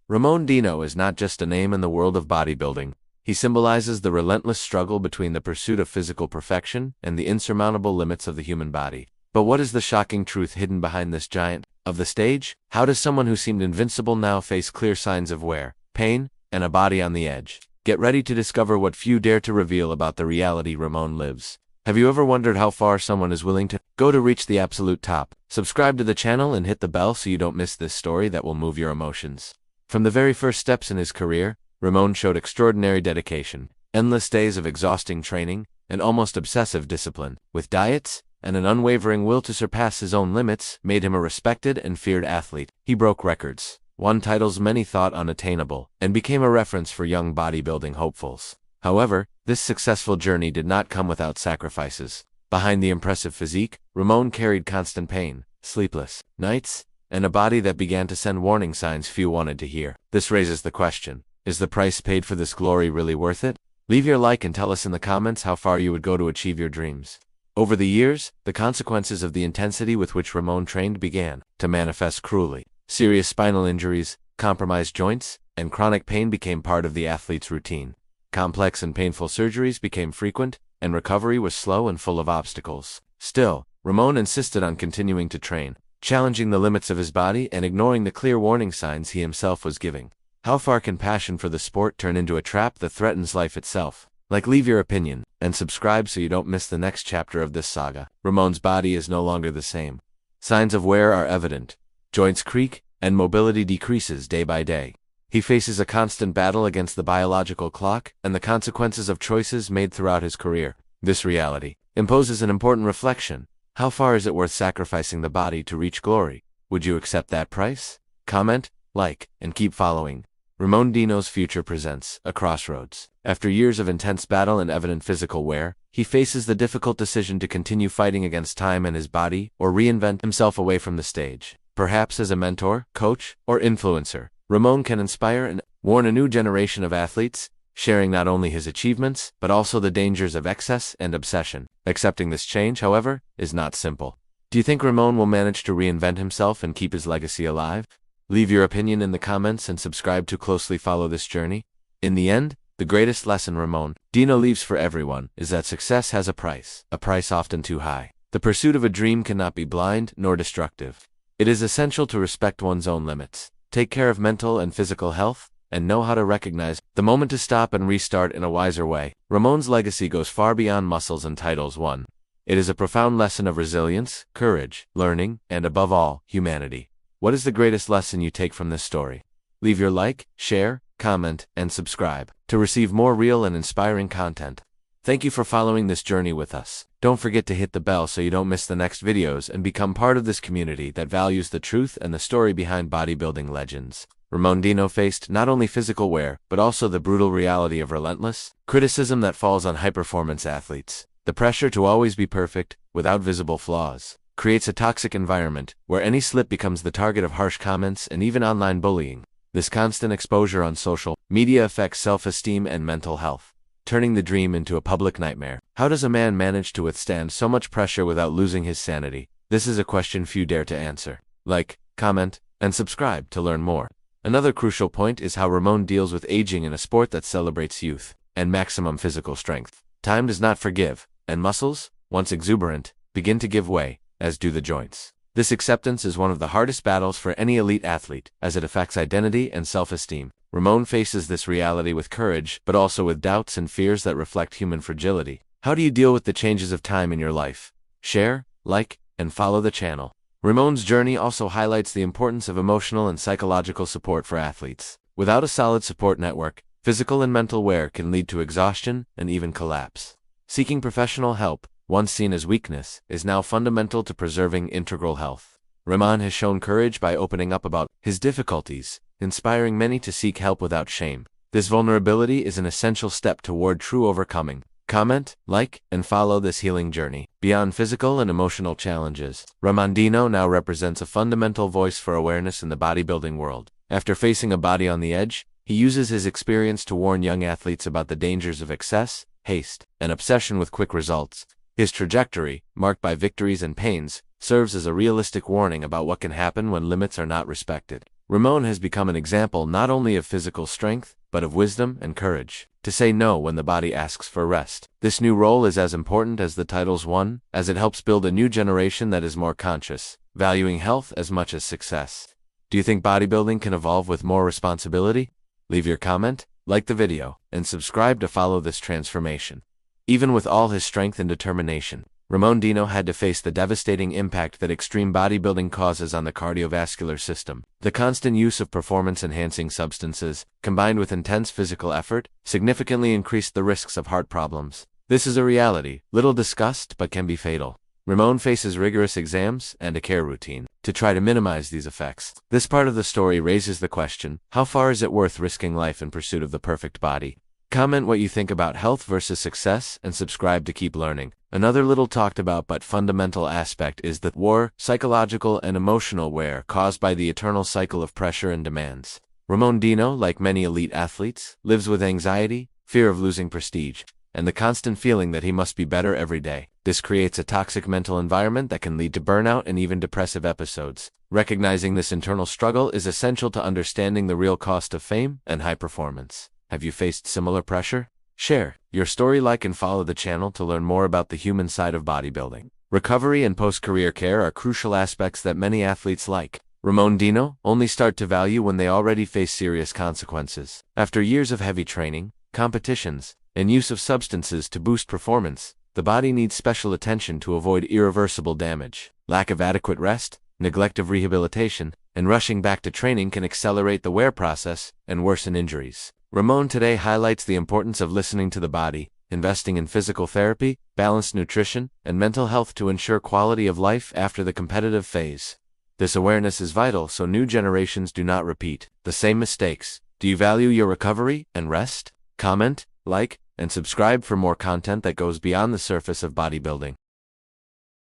Ramón Dino is not just a name in the world of bodybuilding. He symbolizes the relentless struggle between the pursuit of physical perfection and the insurmountable limits of the human body. But what is the shocking truth hidden behind this giant of the stage? How does someone who seemed invincible now face clear signs of wear, pain, and a body on the edge? Get ready to discover what few dare to reveal about the reality Ramón lives. Have you ever wondered how far someone is willing to go to reach the absolute top? Subscribe to the channel and hit the bell so you don't miss this story that will move your emotions. From the very first steps in his career, Ramón showed extraordinary dedication, endless days of exhausting training, and almost obsessive discipline, with diets and an unwavering will to surpass his own limits, made him a respected and feared athlete. He broke records, won titles many thought unattainable, and became a reference for young bodybuilding hopefuls. However, this successful journey did not come without sacrifices. Behind the impressive physique, Ramón carried constant pain, sleepless nights, and a body that began to send warning signs few wanted to hear. This raises the question, is the price paid for this glory really worth it? Leave your like and tell us in the comments how far you would go to achieve your dreams. Over the years, the consequences of the intensity with which Ramón trained began to manifest cruelly. Serious spinal injuries, compromised joints, and chronic pain became part of the athlete's routine. Complex and painful surgeries became frequent, and recovery was slow and full of obstacles. Still, Ramón insisted on continuing to train, challenging the limits of his body and ignoring the clear warning signs he himself was giving. How far can passion for the sport turn into a trap that threatens life itself? Leave your opinion, and subscribe so you don't miss the next chapter of this saga. Ramón's body is no longer the same. Signs of wear are evident. Joints creak, and mobility decreases day by day. He faces a constant battle against the biological clock and the consequences of choices made throughout his career. This reality imposes an important reflection. How far is it worth sacrificing the body to reach glory? Would you accept that price? Comment, like, and keep following. Ramón Dino's future presents a crossroads. After years of intense battle and evident physical wear, he faces the difficult decision to continue fighting against time and his body, or reinvent himself away from the stage. Perhaps as a mentor, coach, or influencer, Ramón can inspire and warn a new generation of athletes, sharing not only his achievements, but also the dangers of excess and obsession. Accepting this change, however, is not simple. Do you think Ramón will manage to reinvent himself and keep his legacy alive? Leave your opinion in the comments and subscribe to closely follow this journey. In the end, the greatest lesson Ramón Dino leaves for everyone is that success has a price often too high. The pursuit of a dream cannot be blind nor destructive. It is essential to respect one's own limits, take care of mental and physical health, and know how to recognize the moment to stop and restart in a wiser way. Ramón's legacy goes far beyond muscles and titles won. It is a profound lesson of resilience, courage, learning, and above all, humanity. What is the greatest lesson you take from this story? Leave your like, share, comment, and subscribe to receive more real and inspiring content. Thank you for following this journey with us. Don't forget to hit the bell so you don't miss the next videos and become part of this community that values the truth and the story behind bodybuilding legends. Ramón Dino faced not only physical wear, but also the brutal reality of relentless criticism that falls on high-performance athletes. The pressure to always be perfect, without visible flaws, creates a toxic environment where any slip becomes the target of harsh comments and even online bullying. This constant exposure on social media affects self-esteem and mental health, turning the dream into a public nightmare. How does a man manage to withstand so much pressure without losing his sanity? This is a question few dare to answer. Like, comment, and subscribe to learn more. Another crucial point is how Ramón deals with aging in a sport that celebrates youth and maximum physical strength. Time does not forgive, and muscles, once exuberant, begin to give way, as do the joints. This acceptance is one of the hardest battles for any elite athlete, as it affects identity and self-esteem. Ramón faces this reality with courage, but also with doubts and fears that reflect human fragility. How do you deal with the changes of time in your life? Share, like, and follow the channel. Ramón's journey also highlights the importance of emotional and psychological support for athletes. Without a solid support network, physical and mental wear can lead to exhaustion and even collapse. Seeking professional help, once seen as weakness, is now fundamental to preserving integral health. Ramón has shown courage by opening up about his difficulties, inspiring many to seek help without shame. This vulnerability is an essential step toward true overcoming. Comment, like, and follow this healing journey. Beyond physical and emotional challenges, Ramón Dino now represents a fundamental voice for awareness in the bodybuilding world. After facing a body on the edge, he uses his experience to warn young athletes about the dangers of excess, haste, and obsession with quick results. His trajectory, marked by victories and pains, serves as a realistic warning about what can happen when limits are not respected. Ramon has become an example not only of physical strength, but of wisdom and courage to say no when the body asks for rest. This new role is as important as the titles won, as it helps build a new generation that is more conscious, valuing health as much as success. Do you think bodybuilding can evolve with more responsibility? Leave your comment, like the video, and subscribe to follow this transformation. Even with all his strength and determination, Ramón Dino had to face the devastating impact that extreme bodybuilding causes on the cardiovascular system. The constant use of performance-enhancing substances, combined with intense physical effort, significantly increased the risks of heart problems. This is a reality, little discussed but can be fatal. Ramon faces rigorous exams and a care routine to try to minimize these effects. This part of the story raises the question, how far is it worth risking life in pursuit of the perfect body? Comment what you think about health versus success and subscribe to keep learning. Another little talked about but fundamental aspect is the war, psychological and emotional wear caused by the eternal cycle of pressure and demands. Ramón Dino, like many elite athletes, lives with anxiety, fear of losing prestige, and the constant feeling that he must be better every day. This creates a toxic mental environment that can lead to burnout and even depressive episodes. Recognizing this internal struggle is essential to understanding the real cost of fame and high performance. Have you faced similar pressure? Share your story, like and follow the channel to learn more about the human side of bodybuilding. Recovery and post-career care are crucial aspects that many athletes like Ramón Dino only start to value when they already face serious consequences. After years of heavy training, competitions, and use of substances to boost performance, the body needs special attention to avoid irreversible damage. Lack of adequate rest, neglect of rehabilitation, and rushing back to training can accelerate the wear process and worsen injuries. Ramon today highlights the importance of listening to the body, investing in physical therapy, balanced nutrition, and mental health to ensure quality of life after the competitive phase. This awareness is vital so new generations do not repeat the same mistakes. Do you value your recovery and rest? Comment, like, and subscribe for more content that goes beyond the surface of bodybuilding.